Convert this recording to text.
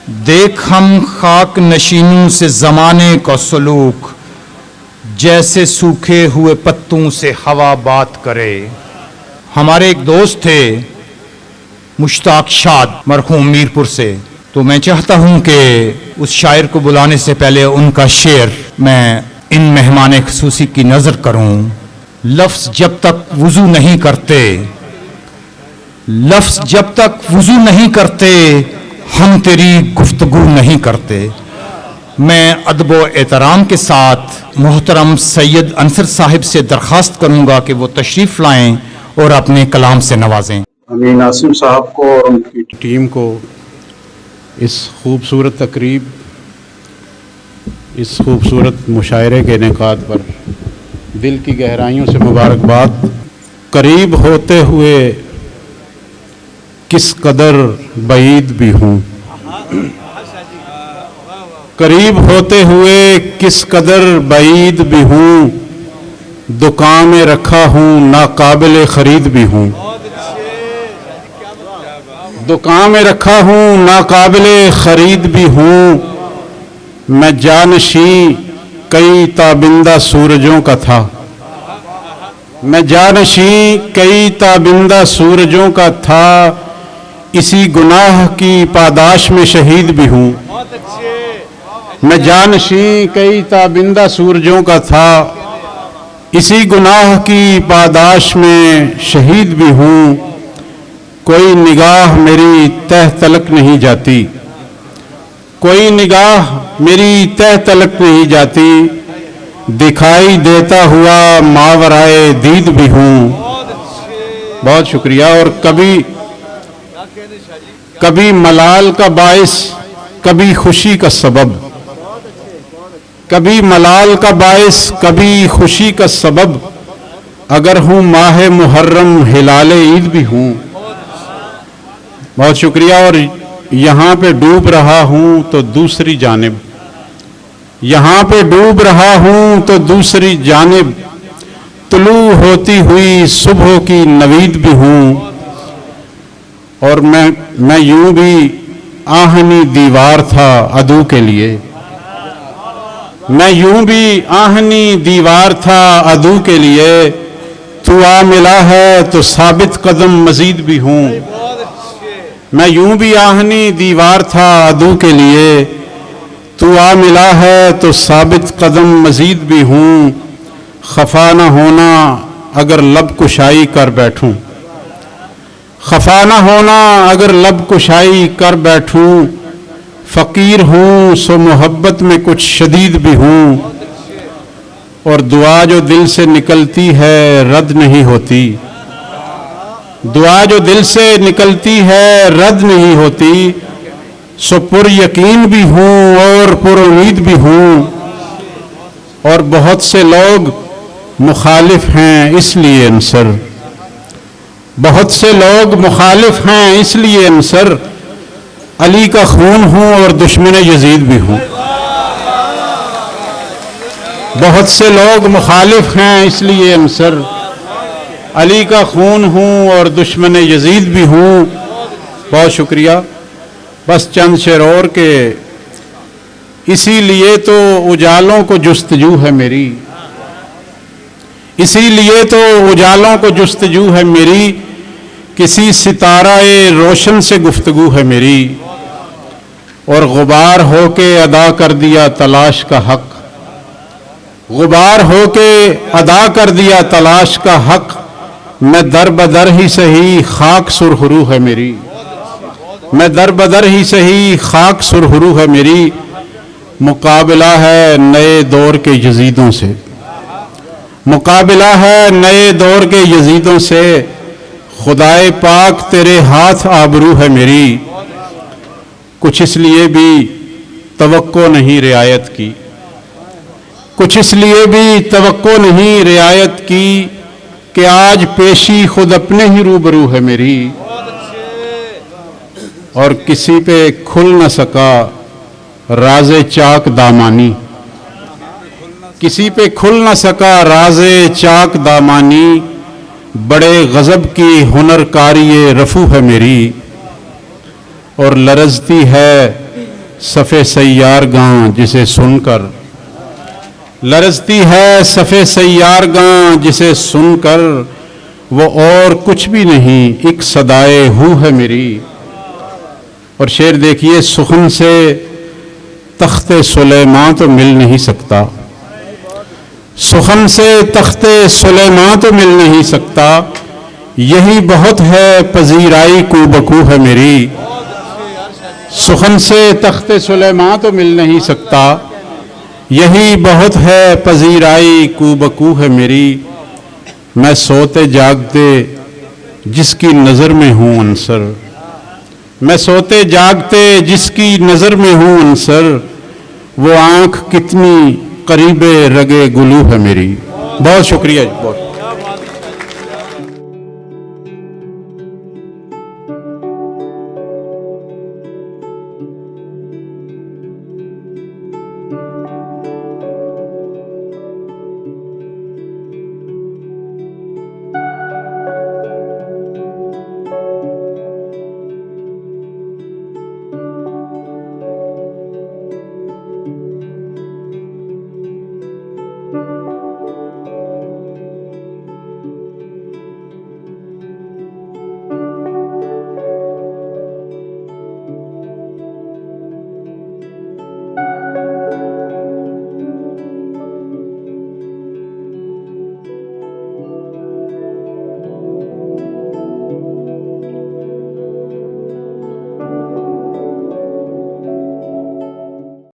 देख हम खाक नशीनों से ज़माने का सलूक, जैसे सूखे हुए पत्तों से हवा बात करे। हमारे एक दोस्त थे मुश्ताक शाद, मरहूम मीरपुर से। तो मैं चाहता हूं कि उस शायर को बुलाने से पहले उनका शेर मैं इन मेहमान खुसूसी की नज़र करूं। लफ्ज़ जब तक वुज़ू नहीं करते, लफ्ज़ जब तक वुज़ू नहीं करते, हम तेरी गुफ्तगू नहीं करते। मैं अदब व एहतराम के साथ मोहतरम सैयद अंसर साहिब से दरख्वास्त करूंगा कि वो तशरीफ़ लाएं और अपने कलाम से नवाजें। अमीन आसिम साहब को और उनकी टीम को इस खूबसूरत तकरीब, इस खूबसूरत मुशायरे के इनेकाद पर दिल की गहराइयों से मुबारकबाद। करीब होते हुए किस कदर बईद भी हूँ, करीब होते हुए किस कदर बईद भी हूँ, दुकान में रखा हूँ नाकाबिल खरीद भी हूँ, दुकान में रखा हूँ नाकाबिल खरीद भी हूँ। मैं जानशी कई ताबिंदा सूरजों का था, मैं जानशी कई ताबिंदा सूरजों का था, इसी गुनाह की पादाश में शहीद भी हूँ। मैं जानशी कई ताबिंदा सूरजों का था, इसी गुनाह की पादाश में शहीद भी हूँ। कोई निगाह मेरी तह तलक नहीं जाती, कोई निगाह मेरी तह तलक नहीं जाती, दिखाई देता हुआ मावराए दीद भी हूँ। बहुत शुक्रिया। और कभी मलाल का बाइस, कभी खुशी का सबब, कभी मलाल का बाइस, कभी खुशी का सबब, अगर हूँ माह मुहर्रम हिलाल ईद भी हूँ। बहुत शुक्रिया। और यहाँ पे डूब रहा हूँ तो दूसरी जानिब, यहाँ पे डूब रहा हूँ तो दूसरी जानिब, तुलू होती हुई सुबह की नवीद भी हूँ। और मैं यूं भी आहनी दीवार था अदू के लिए, मैं यूं भी आहनी दीवार था अदू के लिए, तू आ मिला है तो साबित कदम मजीद भी हूँ। मैं यूं भी आहनी दीवार था अदू के लिए, तू आ मिला है तो साबित कदम मजीद भी हूँ। खफा न होना अगर लब कुशाई कर बैठूं, खफा न होना अगर लब कुशाई कर बैठूं, फ़कीर हूँ सो मोहब्बत में कुछ शदीद भी हूँ। और दुआ जो दिल से निकलती है रद्द नहीं होती, दुआ जो दिल से निकलती है रद्द नहीं होती, सो पुर यकीन भी हूँ और पुर उम्मीद भी हूँ। और बहुत से लोग मुखालिफ हैं इसलिए अंसर, बहुत से लोग मुखालिफ हैं इसलिए अंसर, अली का खून हूँ और दुश्मन यजीद भी हूँ। बहुत से लोग मुखालिफ हैं इसलिए अंसर, अली का खून हूँ और दुश्मन यजीद भी हूँ। बहुत शुक्रिया। बस चंद शेर और के, इसीलिए तो उजालों को जुस्तजू है मेरी, इसीलिए तो उजालों को जुस्तजू है मेरी, किसी सितारा-ए रोशन से गुफ्तगू है मेरी। और गुबार होके अदा कर दिया तलाश का हक, गुबार होके अदा कर दिया तलाश का हक, मैं दर बदर ही सही खाक सुरखरू है मेरी, मैं दर बदर ही सही खाक सुरखरू है मेरी। मुकाबला है नए दौर के यजीदों से, मुकाबला है नए दौर के यजीदों से, खुदाए पाक तेरे हाथ आबरू है मेरी। कुछ इसलिए भी तवक्को नहीं रियायत की, कुछ इसलिए भी तवक्को नहीं रियायत की, कि आज पेशी खुद अपने ही रूबरू है मेरी। और किसी पे खुल न सका राज़े चाक दामानी, किसी पे खुल न सका राज़े चाक दामानी, बड़े गज़ब की हुनरकारी रफ़ू है मेरी। और लरजती है सफ़े सैयार गां जिसे सुनकर, लरजती है सफ़े सैयार गां जिसे सुनकर, वो और कुछ भी नहीं एक सदाए हूँ है मेरी। और शेर देखिए, सुखन से तख्ते सुलेमान तो मिल नहीं सकता, सुखन से तख्ते सुलेमान तो मिल नहीं सकता, यही बहुत है पजीराई कूबकू है मेरी। सुखन से तख्ते सुलेमान तो मिल नहीं सकता, यही बहुत है पजीराई कूबकू है मेरी। मैं सोते जागते जिसकी नज़र में हूँ अंसर, मैं सोते जागते जिसकी नज़र में हूँ अंसर, वो आँख कितनी करीबे रगे गुलू है मेरी। बहुत शुक्रिया जी, बहुत।